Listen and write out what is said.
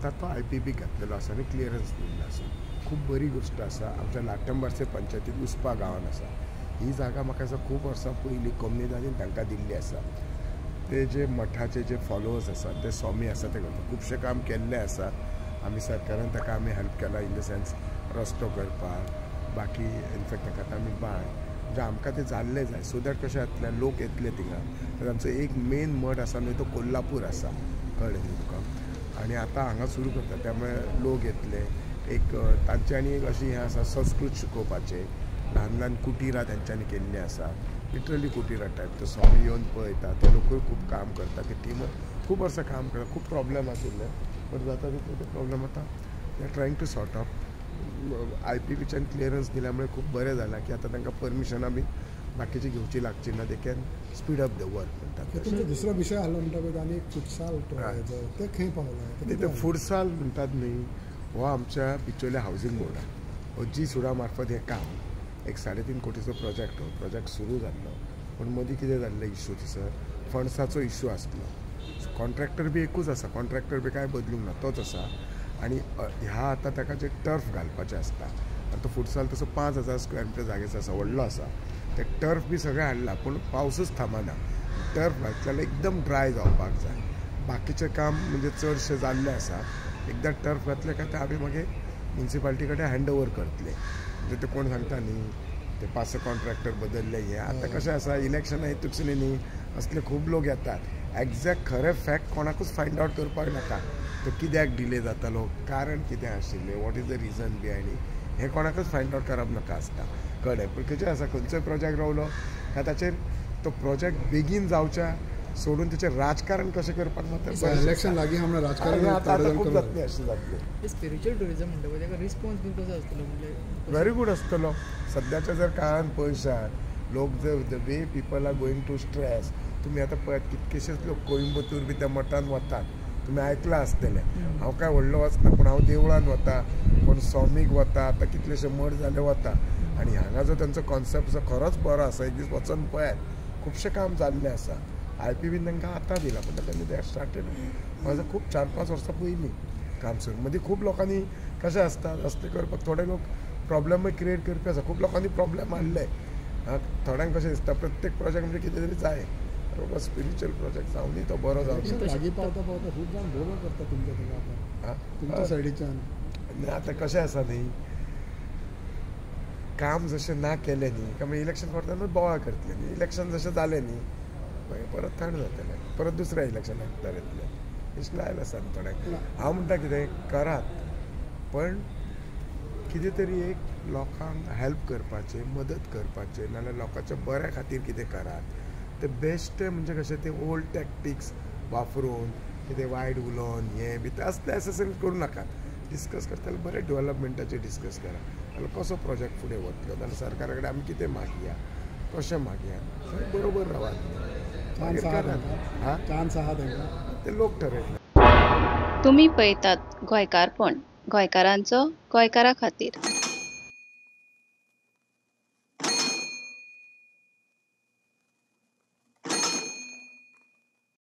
आतां तो IPB घातलेलो आसा आनी क्लियरन्स दिल्लो आसा. खूब बरी गोश्ट आसा. आमच्या लाटंबारसे पंचायतींत उस्पा गांवांत आसा. ही जागा म्हाका दिसता खूब वर्सां पयलीं कम्युनिदानीन तांकां दिल्ली आसा. ते जे मठाचे जे फॉलोवर्स आसात ते स्वामी आसा ते करता खुबशें काम केल्लें आसा. आमी सरकारान ताका आमी हेल्प केला इन द सेन्स रस्तो करपाक बाकी इनफॅक्ट ताका आतां आमी बाय म्हणजे आमकां ते जाल्लें जाय सो दॅट कशें जातलें लोक येतले थिंगा. तांचो एक मेन मठ आसा न्हय तो कोल्हापूर आसा कळ्ळें न्ही तुका. आनी आतां हांगा सुरू करता त्यामुळे लोक येतले. एक तांचे आनी एक अशी हें आसा संस्कृत शिकोवपाचें ल्हान ल्हान कुटिरां तेंच्यांनी केल्ली आसा. लिटरली कुटिरा टायप तो स्वामी येवन पळयता ते लोकूय खूब काम करता. ती टीम खूब वर्सां काम करता. खूब प्रॉब्लेम आशिल्ले बट जाता तितले ते प्रॉब्लेम आतां they are trying to sort out. IPBच्यान क्लियरन्स दिल्यामुळे खूब बरें जालां की आतां तांकां परमिशनां बी बाकीची घेवची लागची ना. They can speed up the work म्हणटात. तुमचो दुसरो विशय आसलो म्हणटा आनी फुटसाल ते खंय पावला ते फुटसाल म्हणटात न्ही हो आमच्या बिचोले हावजींग बोर्डान जी सुडा मार्फत हें काम एक 3.5 कोटीचो प्रोजेक्ट हो प्रोजेक्ट सुरू जाल्लो. पूण मदीं कितें जाल्लें इश्यू थंयसर फंड्साचो इश्यू आसलो. कॉन्ट्रॅक्टर बी एकूच आसा. कॉन्ट्रॅक्टर बी काय बदलूंक ना तोच आसा. आनी ह्या आतां ताका जे टर्फ घालपाचें आसता आनी तो फुटसाल तसो 5,000 स्क्वेअर मिटर जागेचो आसा व्हडलो आसा. ते टर्फ बी सगळें हाडला पूण पावसूच थांबना. टर्फ घातलेले एकदम ड्राय जावपाक जाय. बाकीचें काम म्हणजे चडशें जाल्लें आसा. एकदां टर्फ घातलें काय ते आमी मागीर म्युन्सिपाल्टी कडेन हँड ओवर करतले. म्हणजे ते कोण सांगता न्ही ते 5 कॉन्ट्रॅक्टर बदलले हे आतां कशें आसा इलेक्शनां येतूचली न्ही असले खूब लोक येतात. एग्जॅक्ट खरें फॅक्ट कोणाकूच फायंड आवट करपाक नाका. तो कित्याक डिले जातालो कारण कितें आशिल्लें what is the region behind it हें कोणाकूच फायंड आवट करप नाका आसता कळ्ळें. पूण खंयचें आसा खंयचोय प्रोजेक्ट रावलो काय ताचेर तो प्रोजेक्ट बेगीन जावच्या सोडून तेचेर राजकारण कशें करपाक मात्र इलेक्शन लागीं आमकां राजकारण आतां खूब जातलें अशें जातलें. स्पिरिच्युअल टुरिजम म्हणटा पळय ताका रिस्पॉन्स बी कसो आसतलो म्हणजे व्हेरी गूड आसतलो. सद्याच्या जर काळान पळयशात लोक जर the way people are going to stress तुमी आतां पळयात कितकेशेच लोक कोइंबतूर बी त्या मठान वतात. तुमी आयकलां आसतलें. हांव काय व्हडलो वचना पूण हांव देवळान वता कोण स्वामीक वता आतां कितलेशे मठ जाले वता. आनी हांगा जो तांचो कॉन्सेप्ट आसा खरोच बरो आसा. एक दीस वचून पळयात खुबशें काम जाल्लें आसा. IPBन तांकां आतां दिलां पूण तेन्ना दे स्टार्टेड म्हाजो खूब 4-5 वर्सां पयलीं काम सुरू. मदीं खूब लोकांनी कशें आसता रस्ते करपाक थोडे लोक प्रॉब्लेमूय क्रिएट करपी आसा. खूब लोकांनी प्रॉब्लेम हाडले. थोड्यांक कशें दिसता प्रत्येक प्रोजेक्ट म्हणजे कितें तरी जाय बाबा स्पिरिच्युअल प्रोजेक्ट जावनी तो बरो जावं. लागीं पावता पावता खूब जाण बोरो करता तुमच्या थिंगा तुमच्या सायडीच्यान. आतां कशें आसा न्ही काम जशें ना केलें न्ही काय मागीर इलेक्शन करतना बोवाळ करतले न्ही. इलेक्शन जशें जालें न्ही मागीर परत थंड जातलें परत दुसऱ्या इलेक्शनाक भितर येतले. इश्ट लायला आसा थोड्यांक. हांव म्हणटा कितें करात पण कितें तरी एक लोकांक हेल्प करपाचें मदत करपाचें नाजाल्यार लोकांच्या बऱ्या खातीर कितें करात. ते बेश्टे म्हणजे कशें ते ओल्ड टॅक्टिक्स वापरून कितें वायट उलोवन हें बी ते असले एसेसरी करूं नाकात. डिस्कस करता जाल्यार बरें डेव्हलपमेंटाचेर डिस्कस करा. जाल्यार कसो प्रोजेक्ट फुडें वतलो जाल्यार सरकारा कडेन आमी कितें मागया कशें मागया बरोबर रावात. चान्स आहा तांकां ते लोक ठरयतले. तुम्ही पळयतात गोंयकारपण गोंयकारांचो गोंयकारा खातीर.